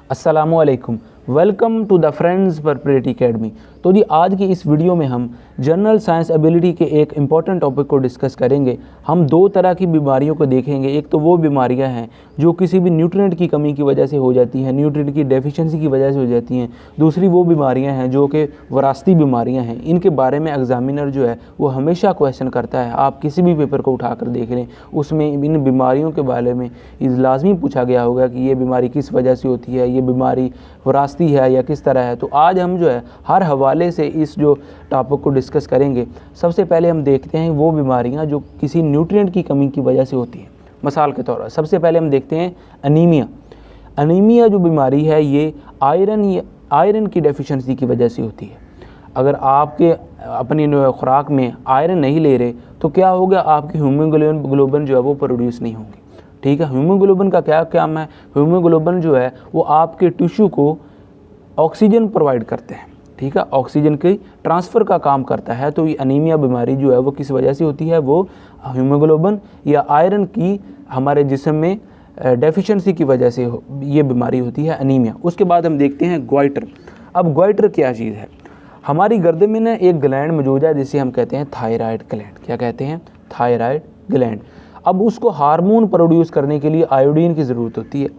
अस्सलामुअलैकुम, welcome to the friends property academy. तो जी आज की इस वीडियो में हम जनरल साइंस एबिलिटी के एक इम्पॉर्टेंट टॉपिक को डिस्कस करेंगे। हम दो तरह की बीमारियों को देखेंगे। एक तो वो बीमारियां हैं जो किसी भी न्यूट्रिएंट की कमी की वजह से हो जाती हैं, न्यूट्रिएंट की डेफिशिएंसी की वजह से हो जाती हैं। दूसरी वो बीमारियां हैं जो कि वरासती बीमारियां हैं। इनके बारे में एग्जामिनर जो है वो हमेशा क्वेश्चन करता है। आप किसी भी पेपर को उठाकर देख लें, उसमें इन बीमारियों के बारे में लाजमी पूछा गया होगा कि ये बीमारी किस वजह से होती है, ये बीमारी वरासती है या किस तरह है। तो आज हम जो है हर हवाले से इस जो टॉपिक को डिस्कस करेंगे। सबसे पहले हम देखते हैं वो बीमारियां जो किसी न्यूट्रिएंट की कमी की वजह से होती हैं। मिसाल के तौर पर सबसे पहले हम देखते हैं अनीमिया। अनीमिया जो बीमारी है ये आयरन की डेफिशिएंसी की वजह से होती है। अगर आपके अपनी खुराक में आयरन नहीं ले रहे तो क्या होगा, आपकी हीमोग्लोबिन जो है वो प्रोड्यूस नहीं होगी। ठीक है, हीमोग्लोबिन का क्या काम है? हीमोग्लोबिन जो है वो आपके टिश्यू को ऑक्सीजन प्रोवाइड करते हैं। ठीक है, ऑक्सीजन के ट्रांसफ़र का काम करता है। तो ये अनीमिया बीमारी जो है वो किस वजह से होती है? वो हीमोग्लोबिन या आयरन की हमारे जिस्म में डेफिशिएंसी की वजह से ये बीमारी होती है, अनीमिया। उसके बाद हम देखते हैं ग्वाइटर। अब ग्वाइटर क्या चीज़ है? हमारी गर्दन में ना एक ग्लैंड मौजूद है जिसे हम कहते हैं थायराइड ग्लैंड। क्या कहते हैं? Thyroid gland. अब उसको हार्मोन प्रोड्यूस करने के लिए आयोडीन की ज़रूरत होती है।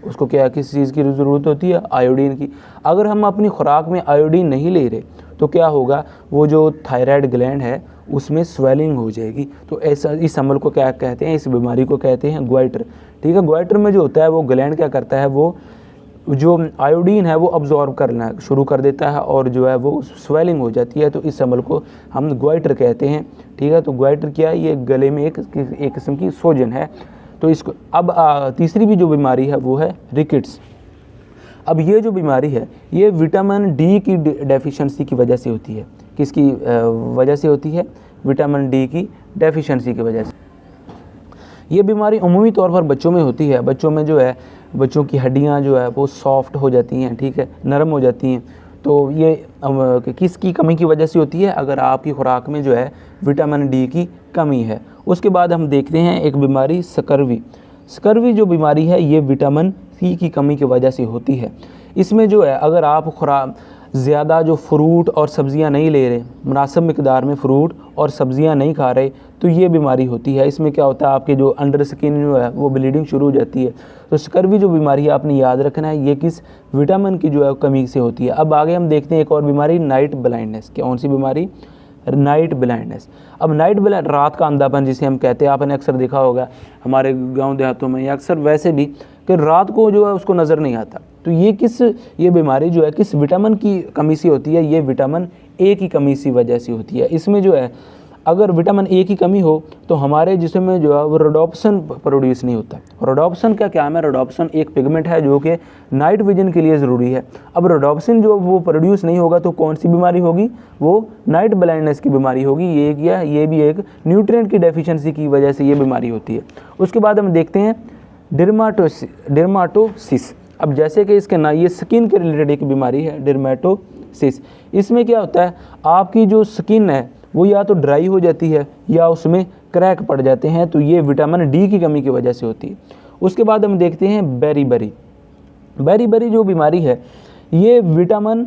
उसको क्या, किस चीज़ की ज़रूरत होती है? आयोडीन की। अगर हम अपनी खुराक में आयोडीन नहीं ले रहे तो क्या होगा, वो जो थायराइड ग्लैंड है उसमें स्वेलिंग हो जाएगी। तो ऐसा इस अमल को क्या कहते हैं? इस बीमारी को कहते हैं ग्वाइटर। ठीक है, ग्वाइटर में जो होता है वो ग्लैंड क्या करता है, वो जो आयोडीन है वो अब्जॉर्ब करना शुरू कर देता है और जो है वो स्वेलिंग हो जाती है। तो इस अमल को हम ग्वाइटर कहते हैं। ठीक है, तो ग्वाइटर क्या है? ये गले में एक किस्म की सोजन है। तो इसको अब तीसरी भी जो बीमारी है वो है रिकेट्स। अब ये जो बीमारी है ये विटामिन डी की डेफिशिएंसी की वजह से होती है। किसकी वजह से होती है? विटामिन डी की डेफिशिएंसी की वजह से। ये बीमारी अमूमी तौर पर बच्चों में होती है। बच्चों में जो है बच्चों की हड्डियां जो है वो सॉफ्ट हो जाती हैं। ठीक है, नरम हो जाती हैं। तो ये किसकी कमी की वजह से होती है? अगर आपकी खुराक में जो है विटामिन डी की कमी है। उसके बाद हम देखते हैं एक बीमारी स्कर्वी। स्कर्वी जो बीमारी है ये विटामिन सी की कमी की वजह से होती है। इसमें जो है अगर आप ज़्यादा जो फ्रूट और सब्ज़ियां नहीं ले रहे, मुनासिब मिकदार में फ्रूट और सब्ज़ियां नहीं खा रहे, तो ये बीमारी होती है। इसमें क्या होता है, आपके जो अंडर स्किन जो है वो ब्लीडिंग शुरू हो जाती है। तो स्कर्वी जो बीमारी है आपने याद रखना है, ये किस विटामिन की जो है कमी से होती है। अब आगे हम देखते हैं एक और बीमारी, नाइट ब्लाइंडनेस। कौन सी बीमारी? Night blindness. अब नाइट ब्लाइंड, रात का अंधापन जिसे हम कहते हैं, आपने अक्सर देखा होगा हमारे गांव देहातों में या अक्सर वैसे भी कि रात को जो है उसको नज़र नहीं आता। तो ये बीमारी जो है किस विटामिन की कमी से होती है? ये विटामिन ए की कमी की वजह से होती है। इसमें जो है अगर विटामिन ए की कमी हो तो हमारे जिस्म में जो है वो रोडोप्सिन प्रोड्यूस नहीं होता। रोडोप्सिन का क्या है? रोडोप्सिन एक पिगमेंट है जो कि नाइट विजन के लिए ज़रूरी है। अब रोडोप्सिन जो वो प्रोड्यूस नहीं होगा तो कौन सी बीमारी होगी? वो नाइट ब्लाइंडनेस की बीमारी होगी। ये भी एक न्यूट्रिएंट की डेफिशिएंसी की वजह से ये बीमारी होती है। उसके बाद हम देखते हैं डर्माटोसिस। अब जैसे कि इसके ना, ये स्किन के रिलेटेड एक बीमारी है, डर्माटोसिस। इसमें क्या होता है, आपकी जो स्किन है वो या तो ड्राई हो जाती है या उसमें क्रैक पड़ जाते हैं। तो ये विटामिन डी की कमी की वजह से होती है। उसके बाद हम देखते हैं बेरीबेरी जो बीमारी है ये विटामिन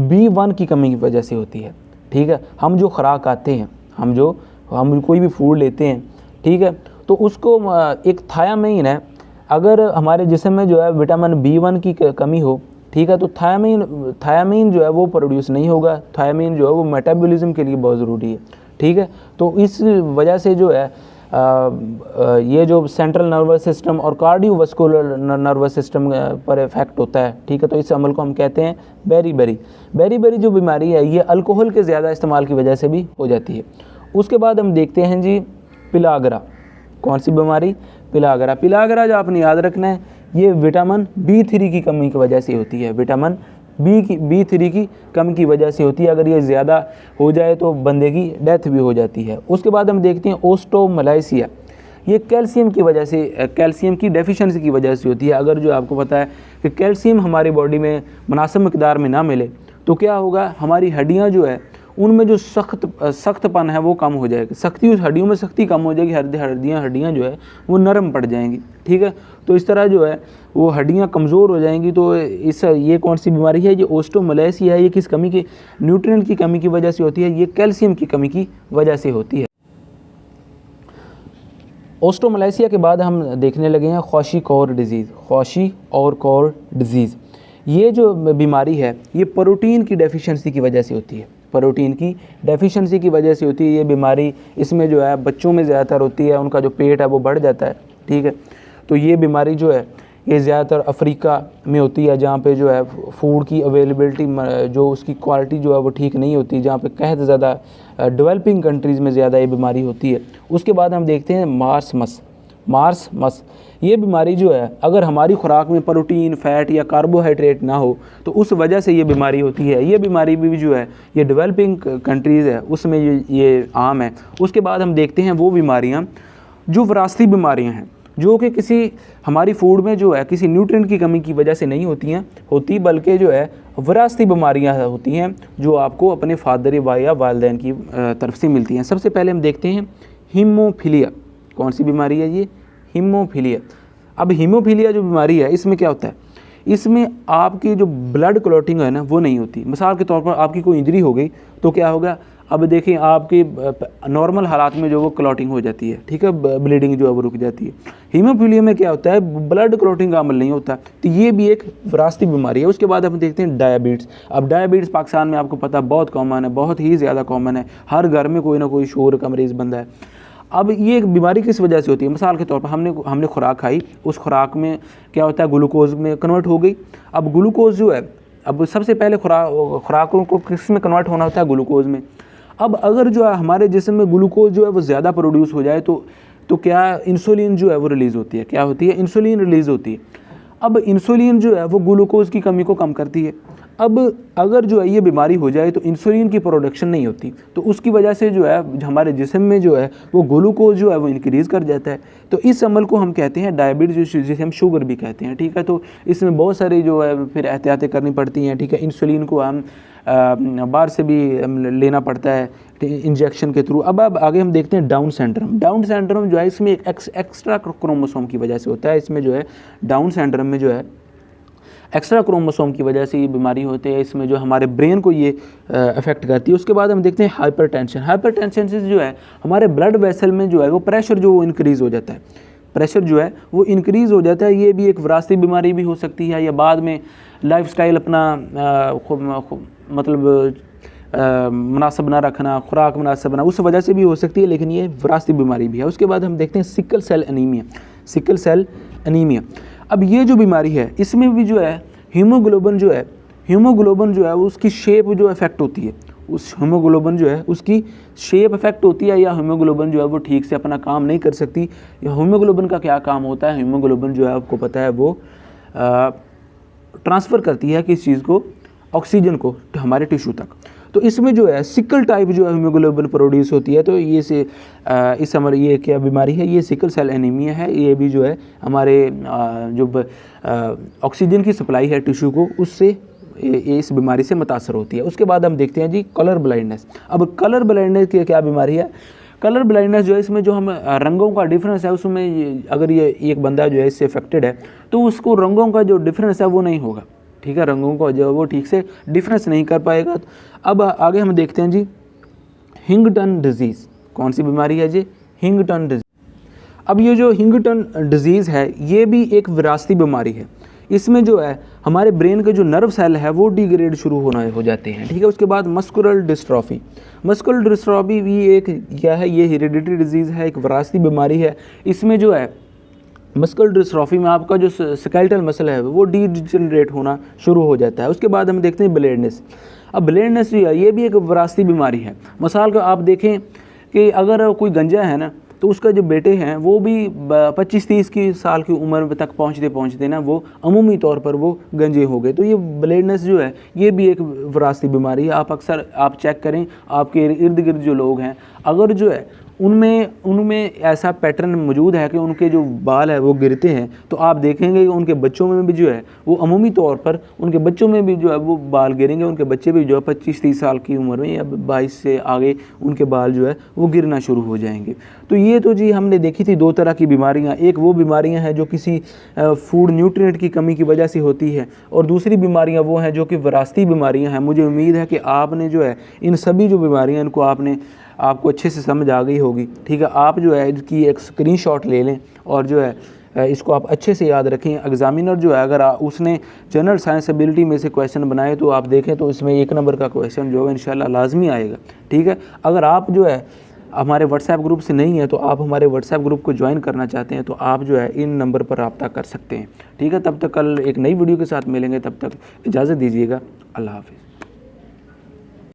B1 की कमी की वजह से होती है। ठीक है, हम जो खुराक खाते हैं, हम कोई भी फूड लेते हैं, ठीक है, तो उसको एक थायामीन है। अगर हमारे जिस्म में जो है विटामिन B1 की कमी हो, ठीक है, तो थायामीन जो है वो प्रोड्यूस नहीं होगा। थायामीन जो है वो मेटाबॉलिज्म के लिए बहुत ज़रूरी है। ठीक है, तो इस वजह से जो है ये जो सेंट्रल नर्वस सिस्टम और कार्डियोवास्कुलर नर्वस सिस्टम पर इफेक्ट होता है। ठीक है, तो इस अमल को हम कहते हैं बेरीबेरी जो बीमारी है ये अल्कोहल के ज़्यादा इस्तेमाल की वजह से भी हो जाती है। उसके बाद हम देखते हैं जी पिलागरा। कौन सी बीमारी? पिलागरा जो आपने याद रखना है ये विटामिन B3 की कमी की वजह से होती है। विटामिन B3 की कमी की वजह से होती है। अगर ये ज़्यादा हो जाए तो बंदे की डेथ भी हो जाती है। उसके बाद हम देखते हैं ओस्टोमलाइसिया। ये कैल्शियम की वजह से, कैल्शियम की डेफिशिएंसी की वजह से होती है। अगर जो आपको पता है कि कैल्शियम हमारी बॉडी में मुनासिब मिकदार में ना मिले तो क्या होगा, हमारी हड्डियाँ जो है उनमें जो सख्तपन है वो कम हो जाएगा, सख्ती, उस हड्डियों में सख्ती कम हो जाएगी, हड्डियाँ जो है वो नरम पड़ जाएंगी। ठीक है, तो इस तरह जो है वो हड्डियाँ कमज़ोर हो जाएंगी। तो ये कौन सी बीमारी है? ये ओस्टोमलेसिया है। ये किस कमी की, न्यूट्रिएंट की कमी की वजह से होती है, ये कैल्शियम की कमी की वजह से होती है। ओस्टोमलेसिया के बाद हम देखने लगे हैं ख्वाशिकौर डिज़ीज़। ख्वाशिकौर डिज़ीज़, ये जो बीमारी है ये प्रोटीन की डेफिशिएंसी की वजह से होती है, प्रोटीन की डेफिशिएंसी की वजह से होती है ये बीमारी। इसमें जो है बच्चों में ज़्यादातर होती है, उनका जो पेट है वो बढ़ जाता है। ठीक है, तो ये बीमारी जो है ये ज़्यादातर अफ्रीका में होती है, जहाँ पे जो है फूड की अवेलेबिलिटी जो उसकी क्वालिटी जो है वो ठीक नहीं होती, जहाँ पे कहत ज़्यादा डेवलपिंग कंट्रीज़ में ज़्यादा ये बीमारी होती है। उसके बाद हम देखते हैं मार्समस। ये बीमारी जो है अगर हमारी खुराक में प्रोटीन, फैट या कार्बोहाइड्रेट ना हो तो उस वजह से ये बीमारी होती है। ये बीमारी भी जो है ये डेवलपिंग कंट्रीज़ है उसमें ये आम है। उसके बाद हम देखते हैं वो बीमारियाँ जो विरासती बीमारियाँ हैं, जो कि किसी हमारी फूड में जो है किसी न्यूट्रिएंट की कमी की वजह से नहीं होती बल्कि जो है विरासती बीमारियां होती हैं जो आपको अपने फादर या वालिदैन की तरफ से मिलती हैं। सबसे पहले हम देखते हैं हीमोफीलिया। कौन सी बीमारी है ये? हीमोफीलिया। अब हीमोफीलिया जो बीमारी है इसमें क्या होता है, इसमें आपकी जो ब्लड क्लॉटिंग है ना वो नहीं होती। मिसाल के तौर पर आपकी कोई इंजरी हो गई तो क्या होगा, अब देखें आपकी नॉर्मल हालात में जो वो क्लॉटिंग हो जाती है, ठीक है, ब्लीडिंग जो है वो रुक जाती है। हीमोफीलिया में क्या होता है, ब्लड क्लॉटिंग का अमल नहीं होता, तो ये भी एक विरासती बीमारी है। उसके बाद हम देखते हैं डायबिटीज़। अब डायबिटीज़ पाकिस्तान में आपको पता बहुत कॉमन है, बहुत ही ज़्यादा कॉमन है, हर घर में कोई ना कोई शुगर का मरीज़ बंदा है। अब ये एक बीमारी किस वजह से होती है? मिसाल के तौर पर हमने खुराक खाई, उस खुराक में क्या होता है, ग्लूकोज में कन्वर्ट हो गई। अब ग्लूकोज जो है, अब सबसे पहले खुराकों को किस में कन्वर्ट होना होता है? ग्लूकोज में। अब अगर जो है हमारे जिस्म में ग्लूकोज जो है वो ज़्यादा प्रोड्यूस हो जाए तो क्या इंसुलिन जो है वो रिलीज़ होती है। क्या होती है? इंसुलिन रिलीज़ होती है। अब इंसुलिन जो है वो ग्लूकोज की कमी को कम करती है। अब अगर जो है ये बीमारी हो जाए तो इंसुलिन की प्रोडक्शन नहीं होती, तो उसकी वजह से जो है हमारे जिस्म में जो है वो ग्लूकोज जो है वो इंक्रीज़ कर जाता है। तो इस अमल को हम कहते हैं डायबिटीज़, जिसे हम शुगर भी कहते हैं। ठीक है, तो इसमें बहुत सारी जो है फिर एहतियातें करनी पड़ती हैं। ठीक है, इंसुलिन को हम बाहर से भी लेना पड़ता है इंजेक्शन के थ्रू। अब आगे हम देखते हैं डाउन सिंड्रोम। डाउन सिंड्रोम जो है इसमें एक एक्स्ट्रा क्रोमोसोम की वजह से होता है। इसमें जो है डाउन सिंड्रोम में जो है एक्स्ट्रा क्रोमोसोम की वजह से ये बीमारी होती है। इसमें जो हमारे ब्रेन को ये अफेक्ट करती है। उसके बाद हम देखते हैं हाइपरटेंशन। हाइपरटेंशन से जो है हमारे ब्लड वेसल में जो है वो प्रेशर जो वो इंक्रीज़ हो जाता है, प्रेशर जो है वो इंक्रीज़ हो जाता है। ये भी एक विरासती बीमारी भी हो सकती है, या बाद में लाइफस्टाइल अपना मतलब मुनासिब ना रखना, खुराक मुनासिब ना, उस वजह से भी हो सकती है, लेकिन ये विरासती बीमारी भी है। उसके बाद हम देखते हैं सिकल सेल एनीमिया। अब ये जो बीमारी है इसमें भी जो है हीमोग्लोबिन जो है उसकी शेप जो इफेक्ट होती है, उस हीमोग्लोबिन जो है उसकी शेप इफेक्ट होती है, या हीमोग्लोबिन जो है वो ठीक से अपना काम नहीं कर सकती। हीमोग्लोबिन का क्या काम होता है? हीमोग्लोबिन जो है आपको पता है वो ट्रांसफ़र करती है किस चीज़ को, ऑक्सीजन को हमारे टिश्यू तक। तो इसमें जो है सिकल टाइप जो है हीमोग्लोबिन प्रोड्यूस होती है। तो ये इस हमारे ये क्या बीमारी है? ये सिकल सेल एनीमिया है। ये भी जो है हमारे जो ऑक्सीजन की सप्लाई है टिश्यू को, उससे इस बीमारी से मुतासर होती है। उसके बाद हम देखते हैं जी कलर ब्लाइंडनेस। अब कलर ब्लाइंडनेस की क्या बीमारी है? कलर ब्लाइंडनेस जो है इसमें जो हम रंगों का डिफरेंस है उसमें अगर ये एक बंदा जो है इससे अफेक्टेड है तो उसको रंगों का जो डिफरेंस है वो नहीं होगा। ठीक है, रंगों को जो वो ठीक से डिफरेंस नहीं कर पाएगा। अब आगे हम देखते हैं जी हिंगटन डिजीज़। कौन सी बीमारी है जी? हिंगटन डिजीज़। अब ये जो हिंगटन डिजीज़ है ये भी एक विरासती बीमारी है। इसमें जो है हमारे ब्रेन के जो नर्व सेल है वो डिग्रेड शुरू होना हो जाते हैं। ठीक है, उसके बाद मस्कुलर डिस्ट्रॉफी भी एक क्या है? ये हेरिडिटरी डिजीज़ है, एक विरासती बीमारी है। इसमें जो है मस्कुलर डिस्ट्रॉफी में आपका जो स्केलेटल मसल है वो डिजनरेट होना शुरू हो जाता है। उसके बाद हम देखते हैं ब्लेडनेस। अब ब्लेडनेस जो है ये भी एक विरासती बीमारी है। मिसाल का आप देखें कि अगर कोई गंजा है ना तो उसका जो बेटे हैं वो भी 25-30 की साल की उम्र तक पहुँचते ना वो अमूमी तौर पर वो गंजे हो गए। तो ये ब्लेडनेस जो है ये भी एक विरासती बीमारी है। आप अक्सर आप चेक करें आपके इर्द गिर्द जो लोग हैं अगर जो है उनमें ऐसा पैटर्न मौजूद है कि उनके जो बाल है वो गिरते हैं। तो आप देखेंगे कि उनके बच्चों में भी जो है वो अमूमी तौर पर उनके बच्चों में भी जो है वो बाल गिरेंगे। उनके बच्चे भी जो है 25-30 साल की उम्र में या 22 से आगे उनके बाल जो है वो गिरना शुरू हो जाएंगे। तो ये तो जी हमने देखी थी 2 तरह की बीमारियाँ। एक वो बीमारियाँ हैं जो किसी फूड न्यूट्रिएंट की कमी की वजह से होती है, और दूसरी बीमारियाँ वो हैं जो कि विरासती बीमारियाँ हैं। मुझे उम्मीद है कि आपने जो है इन सभी जो बीमारियाँ इनको आपको अच्छे से समझ आ गई होगी। ठीक है, आप जो है इसकी एक स्क्रीनशॉट ले लें और जो है इसको आप अच्छे से याद रखें। एग्जामिनर जो है अगर उसने जनरल साइंस एबिलिटी में से क्वेश्चन बनाए तो आप देखें तो इसमें 1 नंबर का क्वेश्चन जो है इंशाल्लाह लाजमी आएगा। ठीक है, अगर आप जो है हमारे व्हाट्सएप ग्रुप से नहीं है तो आप हमारे व्हाट्सएप ग्रुप को ज्वाइन करना चाहते हैं तो आप जो है इन नंबर पर रब्ता कर सकते हैं। ठीक है, तब तक कल एक नई वीडियो के साथ मिलेंगे, तब तक इजाज़त दीजिएगा। अल्लाह हाफ़िज़।